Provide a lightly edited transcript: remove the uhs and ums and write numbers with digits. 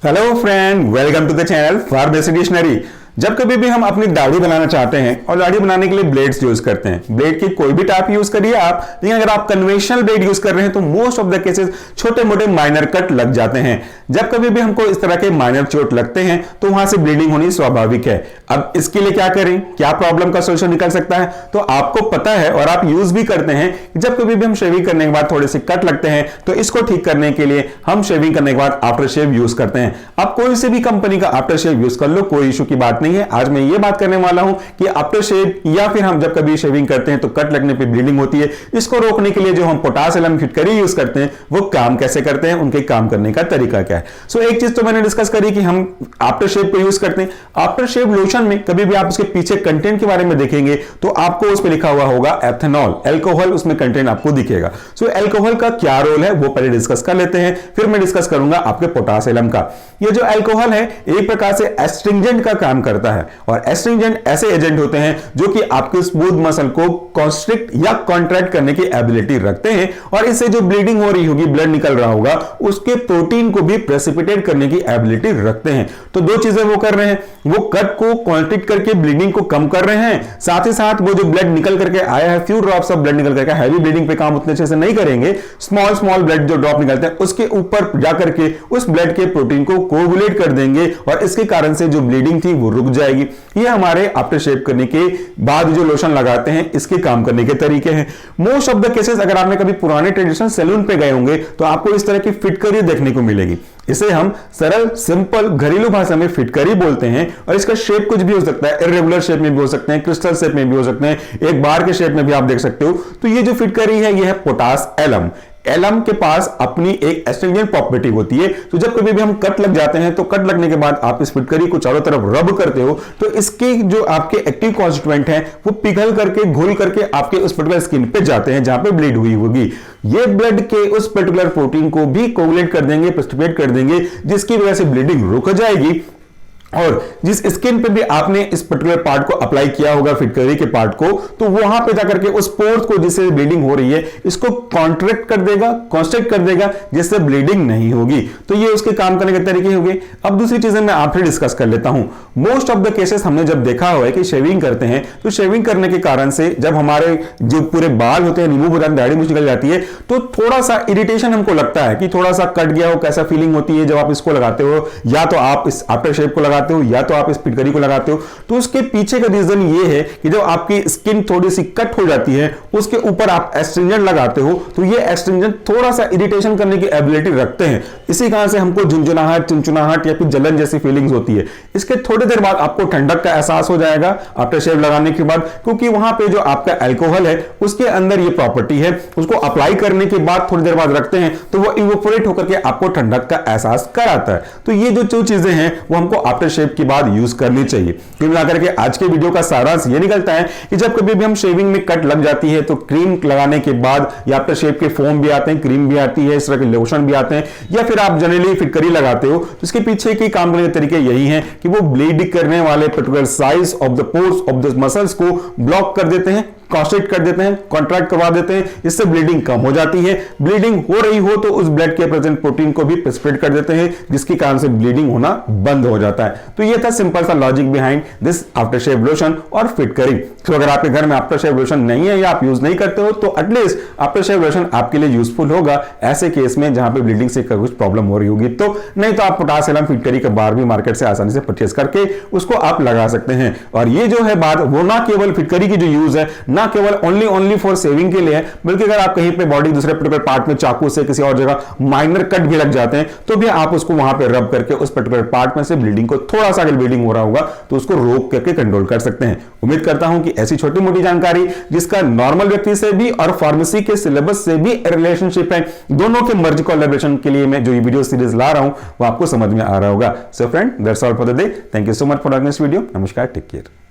Hello friend, welcome to the channel for basic dictionary. जब कभी भी हम अपनी दाढ़ी बनाना चाहते हैं और दाढ़ी बनाने के लिए ब्लेड्स यूज करते हैं, ब्लेड की कोई भी टाइप यूज करिए आप, लेकिन अगर आप कन्वेंशनल ब्लेड यूज कर रहे हैं तो मोस्ट ऑफ द केसेस छोटे मोटे माइनर कट लग जाते हैं। जब कभी भी हमको इस तरह के माइनर चोट लगते हैं तो वहां से ब्लीडिंग होनी स्वाभाविक है। अब इसके लिए क्या करें, क्या प्रॉब्लम का सोल्यूशन निकल सकता है, तो आपको पता है और आप यूज भी करते हैं। जब कभी भी हम शेविंग करने के बाद थोड़े से कट लगते हैं तो इसको ठीक करने के लिए हम शेविंग करने के बाद आफ्टर शेव यूज करते हैं। आप कोई से भी कंपनी का आफ्टर शेव यूज कर लो, कोई इशू की बात नहीं है। आज मैं ये बात करने वाला हूं कि आफ्टर शेव या फिर हम जब कभी शेविंग करते हैं तो कट लगने पे ब्लीडिंग होती है, इसको रोकने के लिए जो हम पोटास एलम फिटकरी यूज करते हैं वो काम कैसे करते हैं, उनके काम करने का तरीका क्या है। सो एक चीज तो मैंने डिस्कस करी कि हम आफ्टर शेव को यूज करते हैं। आफ्टर शेव लोशन में कभी भी आप उसके पीछे कंटेंट के बारे में देखेंगे तो आपको उस पर लिखा हुआ होगा एथेनॉल, एल्कोहल, उसमें कंटेंट आपको दिखेगा। सो एल्कोहल का क्या रोल है वो पहले डिस्कस कर लेते हैं, फिर मैं डिस्कस करूंगा आपके पोटास एलम का। ये जो एल्कोहल है एक प्रकार से एस्ट्रिंजेंट का काम करता है और एस्ट्रिंजेंट ऐसे एजेंट होते हैं जो कि आपके स्मूथ मसल को कॉन्स्ट्रिक्ट या कॉन्ट्रैक्ट करने की एबिलिटी रखते हैं और इससे जो ब्लीडिंग हो रही होगी, ब्लड निकल रहा होगा, उसके प्रोटीन को भी प्रेसिपिटेट करने की एबिलिटी रखते हैं। तो दो चीजें वो कर रहे हैं, वो कट को कॉन्स्ट्रिक्ट करके ब्लीडिंग को कम कर रहे हैं, साथ ही साथ वो जो ब्लड निकल करके आया है, फ्यू ड्रॉप्स ऑफ ब्लड निकल करके, हैवी ब्लीडिंग पे काम उतने अच्छे से नहीं करेंगे, स्मॉल स्मॉल ब्लड जो ड्रॉप निकलते हैं उसके ऊपर जाकर के उस ब्लड के प्रोटीन को कोगुलेट कर देंगे और इसके कारण से जो ब्लीडिंग थी वो रुक जाएगी। ये हमारे आफ्टर शेव करने के बाद जो लोशन लगाते हैं इसके काम करने के तरीके हैं। मोस्ट ऑफ द केसेस अगर आपने कभी पुराने ट्रेडिशनल सैलून पे गए होंगे तो आपको इस तरह की फिटकरी देखने को मिलेगी। इसे हम सरल सिंपल घरेलू भाषा में फिटकरी बोलते हैं और इसका शेप कुछ भी हो सकता है, इरेगुलर शेप में भी हो सकते हैं, क्रिस्टल शेप में भी हो सकते हैं, एक बार के शेप में भी आप देख सकते हो। तो ये जो फिटकरी है ये है पोटास एलम। एलम के पास अपनी एक एस्ट्रिंजेंट प्रॉपर्टी होती है। तो जब कभी भी हम कट लग जाते हैं तो कट लगने के बाद आप इस फिटकरी को चारों तरफ रब करते हो तो इसके जो आपके एक्टिव कॉन्स्टिट्यूएंट हैं वो पिघल करके घुल करके आपके उस पर्टिकुलर स्किन पे जाते हैं जहां पे ब्लीड हुई होगी। ये ब्लड के उस पर्टिकुलर प्रोटीन को भी कोगुलेट कर देंगे, प्रेसिपिटेट कर देंगे, जिसकी वजह से ब्लीडिंग रुक जाएगी। और जिस स्किन पे भी आपने इस पर्टिकुलर पार्ट को अप्लाई किया होगा, फिटकरी के पार्ट को, तो वहां पे जाकर के उस पोर्स को जिससे ब्लीडिंग हो रही है इसको कॉन्ट्रैक्ट कर देगा, कॉन्स्ट्रिक्ट कर देगा, जिससे ब्लीडिंग नहीं होगी। तो ये उसके काम करने के तरीके हो गए। अब दूसरी चीजें मैं आपसे डिस्कस कर लेता हूं। मोस्ट ऑफ द केसेस हमने जब देखा हुआ है कि शेविंग करते हैं तो शेविंग करने के कारण से जब हमारे जो पूरे बाल होते हैं रिमूव हो जाते हैं, दाढ़ी मुझ निकल जाती है, तो थोड़ा सा इरिटेशन हमको लगता है कि थोड़ा सा कट गया हो, कैसा फीलिंग होती है जब आप इसको लगाते हो, या तो आप इस आफ्टर शेव को लगाते हो या तो आप इस फिटकरी को लगाते हो। तो उसके पीछे का रीजन ये है कि जब आपकी स्किन थोड़ी सी कट हो जाती है उसके ऊपर आप एस्ट्रिंजेंट लगाते हो तो ये एस्ट्रिंजेंट थोड़ा सा इरिटेशन करने की एबिलिटी रखते हैं। इसी कारण से हमको झुंझुनाहट, चिंचुनाहट या फिर जलन जैसी फीलिंग्स होती है। इसके थोड़ी देर बाद आपको ठंडक का एहसास हो जाएगा आफ्टर शेव लगाने के बाद, क्योंकि वहां पे जो आपका एल्कोहल है उसके अंदर ये प्रॉपर्टी है, उसको अप्लाई करने के बाद थोड़ी देर बाद रखते हैं तो वो इवोपोरेट होकर के आपको ठंडक का एहसास कराता है। तो ये जो चीजें हैं वो हमको आफ्टर शेव के बाद यूज करनी चाहिए। कुल मिलाकर के आज के वीडियो का सारांश ये निकलता है कि जब कभी भी हम शेविंग में कट लग जाती है तो क्रीम लगाने के बाद या आफ्टर शेव के फोम भी आते हैं, क्रीम भी आती है, इस तरह के लोशन भी आते हैं, या फिर आप जनरली फिटकरी लगाते हो तो इसके पीछे के काम करने के तरीके यही हैं कि वो ब्लीड करने वाले particular size of the pores of the muscles को ब्लॉक कर देते हैं, कॉन्स्ट्रिक्ट कर देते हैं, कॉन्ट्रैक्ट करवा देते हैं, इससे ब्लीडिंग कम हो जाती है। ब्लीडिंग हो रही हो तो उस ब्लड के प्रेजेंट प्रोटीन को भी प्रेसिपिटेट कर देते हैं, जिसके कारण से ब्लीडिंग होना बंद हो जाता है। तो ये था सिंपल सा logic behind this aftershave lotion और फिटकरी। तो अगर आपके घर में आफ्टर शेव लोशन नहीं है या आप यूज नहीं करते हो तो एटलीस्ट आफ्टर शेव लोशन आपके लिए यूजफुल होगा ऐसे केस में जहां पे ब्लीडिंग से कुछ प्रॉब्लम हो रही होगी। तो नहीं तो आप पोटास एलम फिटकरी का बार भी मार्केट से आसानी से परचेस करके उसको आप लगा सकते हैं। और ये जो है बात वो ना केवल फिटकरी की जो यूज है ना केवल ओनली फॉर सेविंग के लिए है, बल्कि अगर आप कहीं पे बॉडी दूसरे पर्टिकुलर पार्ट में चाकू से किसी और जगह माइनर कट भी लग जाते हैं तो भी आप उसको वहां पे रब करके उस पर्टिकुलर पार्ट में से ब्लीडिंग को थोड़ा सा अगर ब्लीडिंग हो रहा होगा तो उसको रोक करके कंट्रोल कर सकते हैं। उम्मीद करता हूं कि ऐसी छोटी मोटी जानकारी जिसका नॉर्मल व्यक्ति से भी और फार्मेसी के सिलेबस से भी रिलेशनशिप है, दोनों के मर्ज कोलैबोरेशन के लिए मैं जो ये वीडियो सीरीज ला रहा हूं वो आपको समझ में आ रहा होगा। So friend, that's all for the day. Thank you so much for watching this video. नमस्कार, टेक केयर।